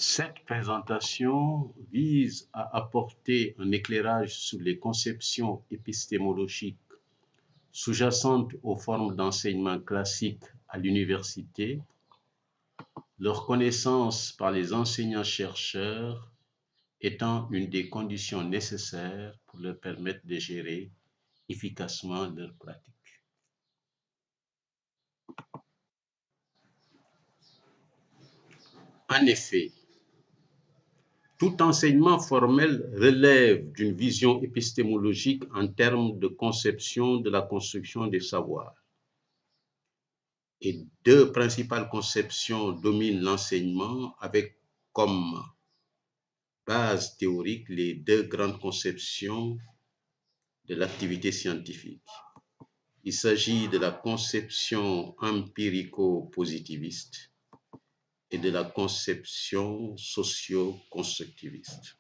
Cette présentation vise à apporter un éclairage sur les conceptions épistémologiques sous-jacentes aux formes d'enseignement classique à l'université, leur connaissance par les enseignants-chercheurs étant une des conditions nécessaires pour leur permettre de gérer efficacement leur pratique. En effet, tout enseignement formel relève d'une vision épistémologique en termes de conception de la construction des savoirs. Et deux principales conceptions dominent l'enseignement avec comme base théorique les deux grandes conceptions de l'activité scientifique. Il s'agit de la conception empirico-positiviste et de la conception socio-constructiviste.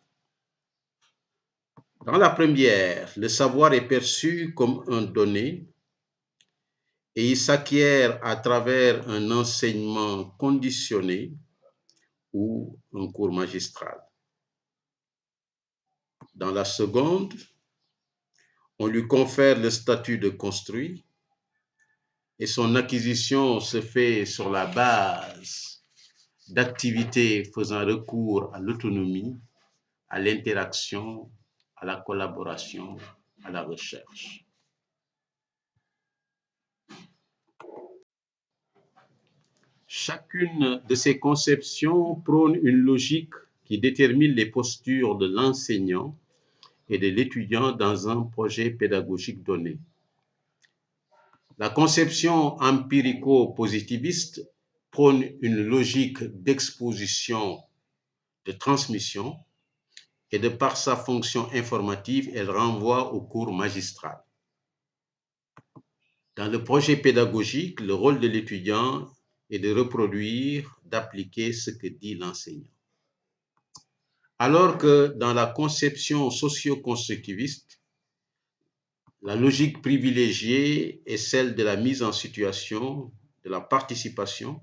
Dans la première, le savoir est perçu comme un donné et il s'acquiert à travers un enseignement conditionné ou un cours magistral. Dans la seconde, on lui confère le statut de construit et son acquisition se fait sur la base d'activités faisant recours à l'autonomie, à l'interaction, à la collaboration, à la recherche. Chacune de ces conceptions prône une logique qui détermine les postures de l'enseignant et de l'étudiant dans un projet pédagogique donné. La conception empirico-positiviste prône une logique d'exposition, de transmission, et de par sa fonction informative, elle renvoie au cours magistral. Dans le projet pédagogique, le rôle de l'étudiant est de reproduire, d'appliquer ce que dit l'enseignant. Alors que dans la conception socio-constructiviste, la logique privilégiée est celle de la mise en situation, de la participation,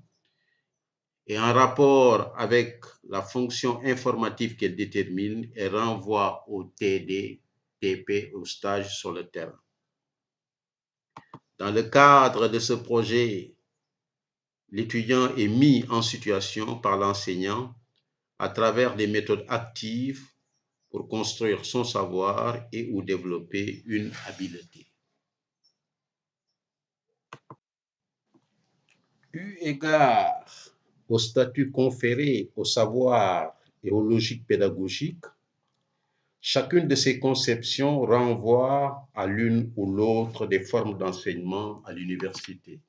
et en rapport avec la fonction informative qu'elle détermine, elle renvoie au TD, TP, au stage sur le terrain. Dans le cadre de ce projet, l'étudiant est mis en situation par l'enseignant à travers des méthodes actives pour construire son savoir et ou développer une habileté. Eu égard au statut conféré au savoir et aux logiques pédagogiques, chacune de ces conceptions renvoie à l'une ou l'autre des formes d'enseignement à l'université.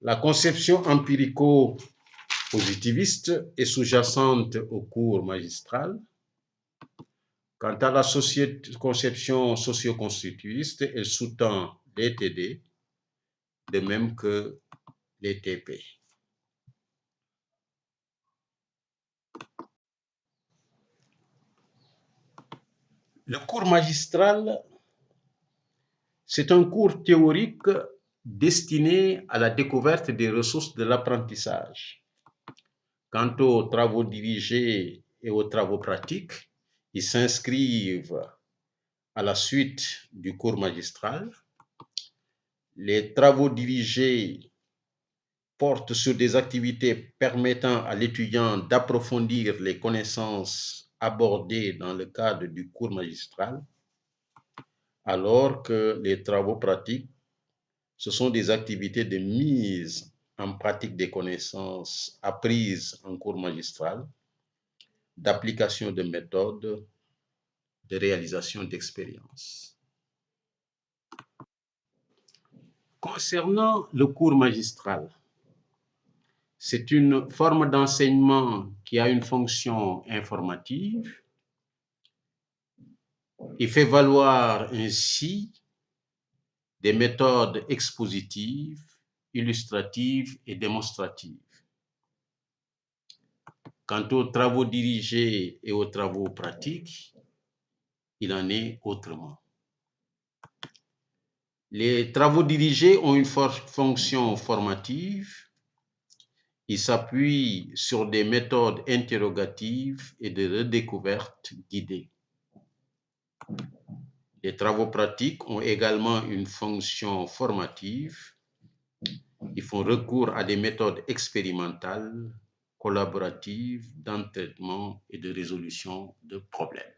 La conception empirico-positiviste est sous-jacente au cours magistral. Quant à la conception socio-constructiviste, elle sous-tend les TD, de même que les TP. Le cours magistral, c'est un cours théorique destiné à la découverte des ressources de l'apprentissage. Quant aux travaux dirigés et aux travaux pratiques, ils s'inscrivent à la suite du cours magistral. Les travaux dirigés portent sur des activités permettant à l'étudiant d'approfondir les connaissances abordées dans le cadre du cours magistral, alors que les travaux pratiques, ce sont des activités de mise en pratique des connaissances apprises en cours magistral, d'application de méthodes, de réalisation d'expériences. Concernant le cours magistral, c'est une forme d'enseignement qui a une fonction informative. Il fait valoir ainsi des méthodes expositives, illustratives et démonstratives. Quant aux travaux dirigés et aux travaux pratiques, il en est autrement. Les travaux dirigés ont une forte fonction formative. Il s'appuie sur des méthodes interrogatives et de redécouverte guidée. Les travaux pratiques ont également une fonction formative. Ils font recours à des méthodes expérimentales, collaboratives, d'entraînement et de résolution de problèmes.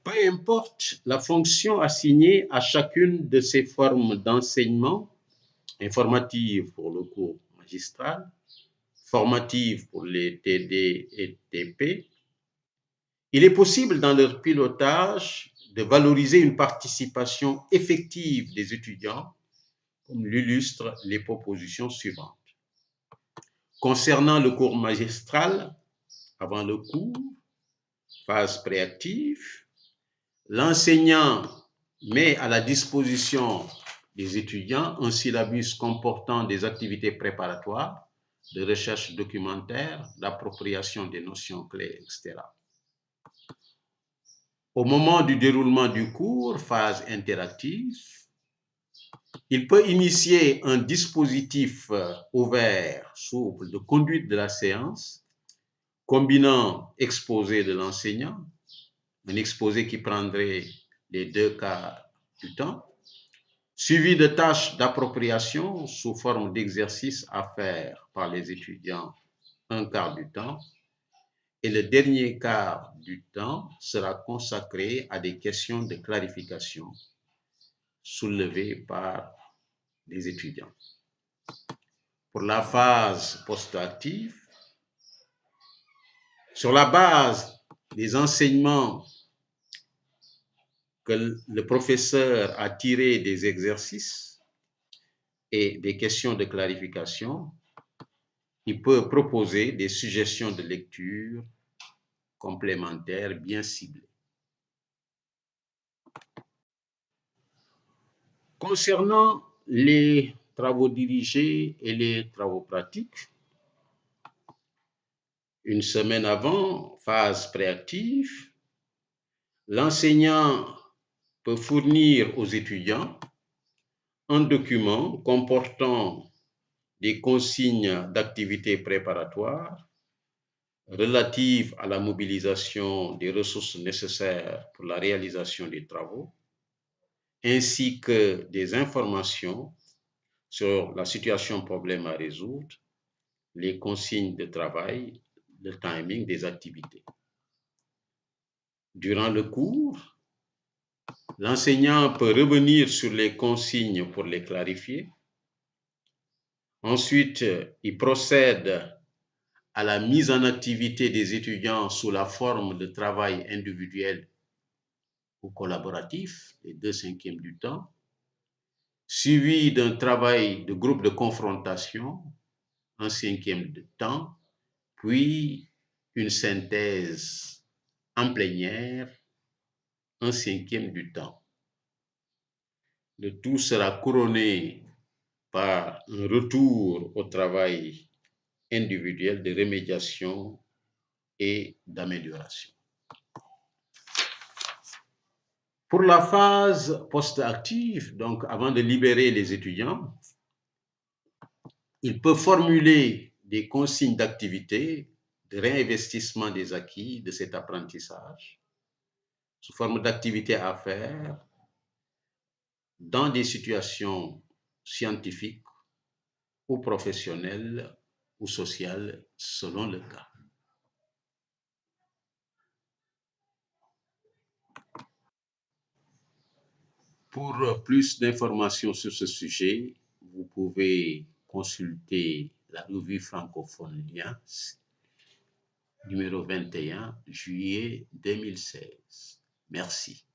Peu importe la fonction assignée à chacune de ces formes d'enseignement, informative pour le cours magistral, formative pour les TD et TP, il est possible dans leur pilotage de valoriser une participation effective des étudiants, comme l'illustrent les propositions suivantes. Concernant le cours magistral, avant le cours, phase préactive, l'enseignant met à la disposition des étudiants un syllabus comportant des activités préparatoires, de recherche documentaire, d'appropriation des notions clés, etc. Au moment du déroulement du cours, phase interactive, il peut initier un dispositif ouvert, souple, de conduite de la séance, combinant exposé de l'enseignant, un exposé qui prendrait les 2 quarts du temps, suivi de tâches d'appropriation sous forme d'exercices à faire par les étudiants 1 quart du temps, et le dernier quart du temps sera consacré à des questions de clarification soulevées par les étudiants. Pour la phase post-active, sur la base des enseignements que le professeur a tirés des exercices et des questions de clarification, il peut proposer des suggestions de lecture complémentaires bien ciblées. Concernant les travaux dirigés et les travaux pratiques, une semaine avant, phase préactive, l'enseignant peut fournir aux étudiants un document comportant des consignes d'activités préparatoires relatives à la mobilisation des ressources nécessaires pour la réalisation des travaux, ainsi que des informations sur la situation problème à résoudre, les consignes de travail, le timing des activités. Durant le cours, l'enseignant peut revenir sur les consignes pour les clarifier. Ensuite, il procède à la mise en activité des étudiants sous la forme de travail individuel ou collaboratif, les 2/5 du temps, suivi d'un travail de groupe de confrontation, 1/5 de temps, puis une synthèse en plénière, 1/5 du temps. Le tout sera couronné par un retour au travail individuel de remédiation et d'amélioration. Pour la phase post-active, donc avant de libérer les étudiants, il peut formuler des consignes d'activité, de réinvestissement des acquis de cet apprentissage, sous forme d'activités à faire dans des situations scientifiques ou professionnelles ou sociales selon le cas. Pour plus d'informations sur ce sujet, vous pouvez consulter la revue francophone Liens, numéro 21, juillet 2016. Merci.